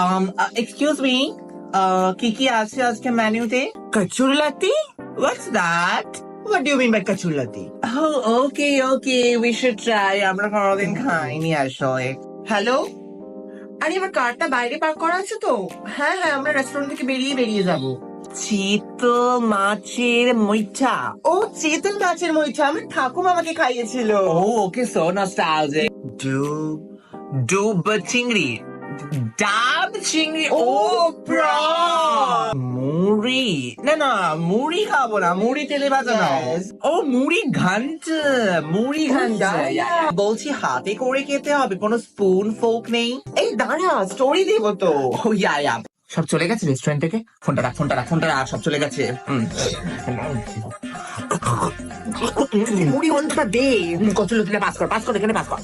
Excuse me, কি কি আছে আজকে মেনুতে? Kachurlati? What's that? What do you mean by kachurlati? Oh, okay, we should try. আমরা কোনোদিন খাইনি আসলে। হ্যালো, আরে আমার কারটা বাইরে পার্ক করা আছে তো। হ্যাঁ আমরা রেস্টুরেন্ট থেকে বেরিয়ে যাব। চিতল মাছের মুইঠা। ও চেতন মাছের মুইঠা আমার ঠাকুমা আমাকে খাইয়েছিল। Oh, okay, so nostalgic. ডুব চিংড়ি, ডাব চিংড়ি। ও prawn. মুড়ি, না মুড়ি খাবো না, মুড়ি তেলে ভাজা না। Yes. ও মুড়ি ঘন্ট, মুড়ি ঘন্ট। yeah. বলছি হাতে করে খেতে হবে, কোনো স্পুন ফোক নেই? এই দাঁড়া স্টোরি দেব তো। ও ইয়া সব চলে গেছে রেস্টুরেন্ট থেকে? ফোনটা রাখ, সব চলে গেছে। মুড়ি অন্তটা দে। কচুলো দিলে পাস কর, এখানে পাস কর।